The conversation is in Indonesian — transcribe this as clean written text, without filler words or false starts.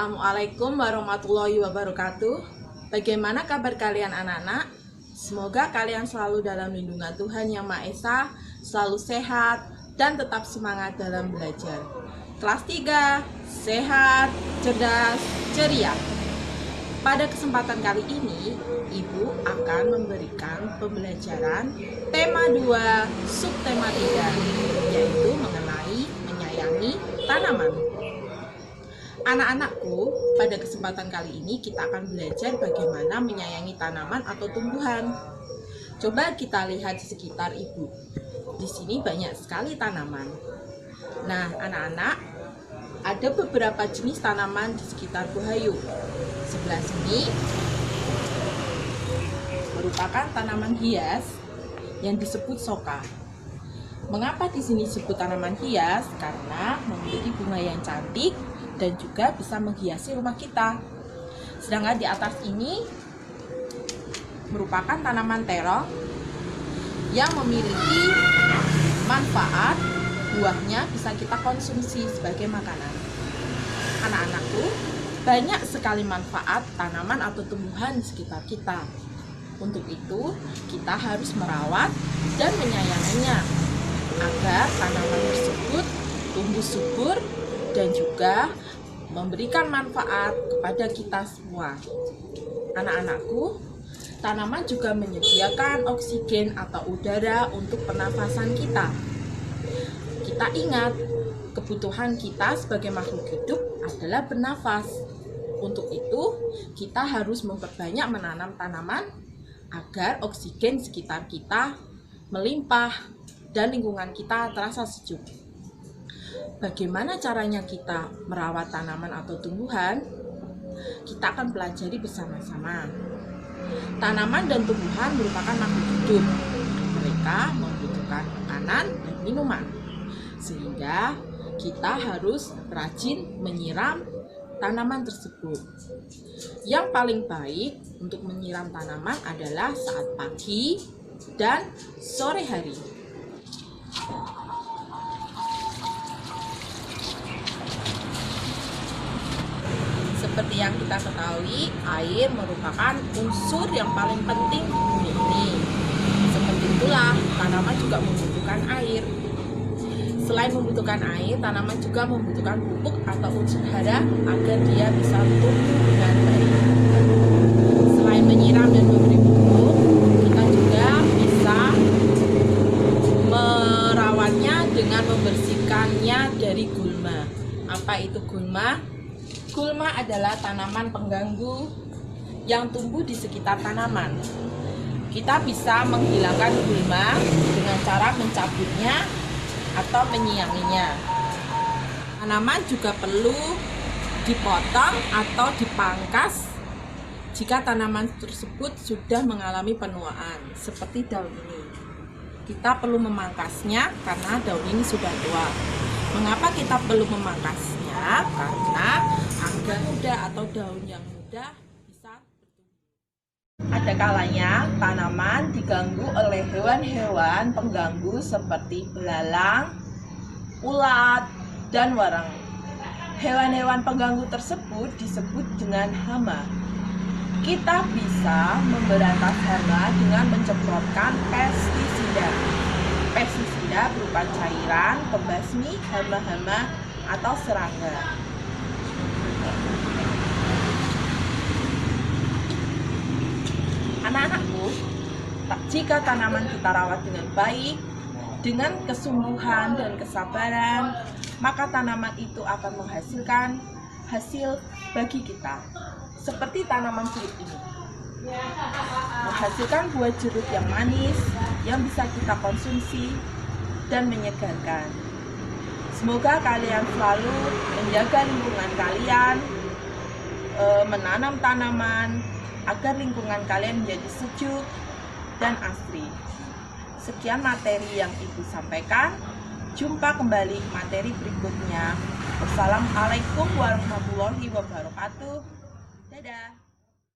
Assalamualaikum warahmatullahi wabarakatuh. Bagaimana kabar kalian anak-anak? Semoga kalian selalu dalam lindungan Tuhan Yang Maha Esa, selalu sehat, dan tetap semangat dalam belajar. Kelas 3, sehat, cerdas, ceria. Pada kesempatan kali ini, Ibu akan memberikan pembelajaran tema 2, subtema 3, yaitu mengenai menyayangi tanaman. Anak-anakku, pada kesempatan kali ini kita akan belajar bagaimana menyayangi tanaman atau tumbuhan. Coba kita lihat di sekitar Ibu. Di sini banyak sekali tanaman. Nah, anak-anak, ada beberapa jenis tanaman di sekitar Bu Hayu. Sebelah sini merupakan tanaman hias yang disebut soka. Mengapa di sini disebut tanaman hias? Karena memiliki bunga yang cantik dan juga bisa menghiasi rumah kita. Sedangkan di atas ini merupakan tanaman terong yang memiliki manfaat, buahnya bisa kita konsumsi sebagai makanan. Anak-anakku, banyak sekali manfaat tanaman atau tumbuhan di sekitar kita. Untuk itu, kita harus merawat dan menyayanginya agar tanaman tersebut tumbuh subur dan juga memberikan manfaat kepada kita semua. Anak-anakku, tanaman juga menyediakan oksigen atau udara untuk pernafasan kita. Kita ingat, kebutuhan kita sebagai makhluk hidup adalah bernafas. Untuk itu, kita harus memperbanyak menanam tanaman agar oksigen sekitar kita melimpah dan lingkungan kita terasa sejuk. Bagaimana caranya kita merawat tanaman atau tumbuhan? Kita akan pelajari bersama-sama. Tanaman dan tumbuhan merupakan makhluk hidup. Mereka membutuhkan makanan dan minuman. Sehingga kita harus rajin menyiram tanaman tersebut. Yang paling baik untuk menyiram tanaman adalah saat pagi dan sore hari. Seperti yang kita ketahui, air merupakan unsur yang paling penting di bumi ini. Seperti itulah, tanaman juga membutuhkan air. Selain membutuhkan air, tanaman juga membutuhkan pupuk atau unsur hara agar dia bisa tumbuh dengan baik. Selain menyiram dan memberi pupuk, kita juga bisa merawatnya dengan membersihkannya dari gulma. Apa itu gulma? Gulma adalah tanaman pengganggu yang tumbuh di sekitar tanaman. Kita bisa menghilangkan gulma dengan cara mencabutnya atau menyianginya. Tanaman juga perlu dipotong atau dipangkas jika tanaman tersebut sudah mengalami penuaan, seperti daun ini. Kita perlu memangkasnya karena daun ini sudah tua. Mengapa kita perlu memangkasnya? Karena angga muda atau daun yang muda bisa bertumbuh. Ada kalanya tanaman diganggu oleh hewan-hewan pengganggu seperti belalang, ulat, dan warang. Hewan-hewan pengganggu tersebut disebut dengan hama. Kita bisa memberantas hama dengan menyemprotkan pestisida. Pestisida berupa cairan pembasmi hama-hama atau serangga. Anak-anakku, jika tanaman kita rawat dengan baik, dengan kesungguhan dan kesabaran, maka tanaman itu akan menghasilkan hasil bagi kita. Seperti tanaman jeruk ini. Menghasilkan buah jeruk yang manis, yang bisa kita konsumsi dan menyegarkan. Semoga kalian selalu menjaga lingkungan kalian, menanam tanaman, agar lingkungan kalian menjadi sejuk dan asri. Sekian materi yang Ibu sampaikan. Jumpa kembali materi berikutnya. Wassalamualaikum warahmatullahi wabarakatuh. Dadah.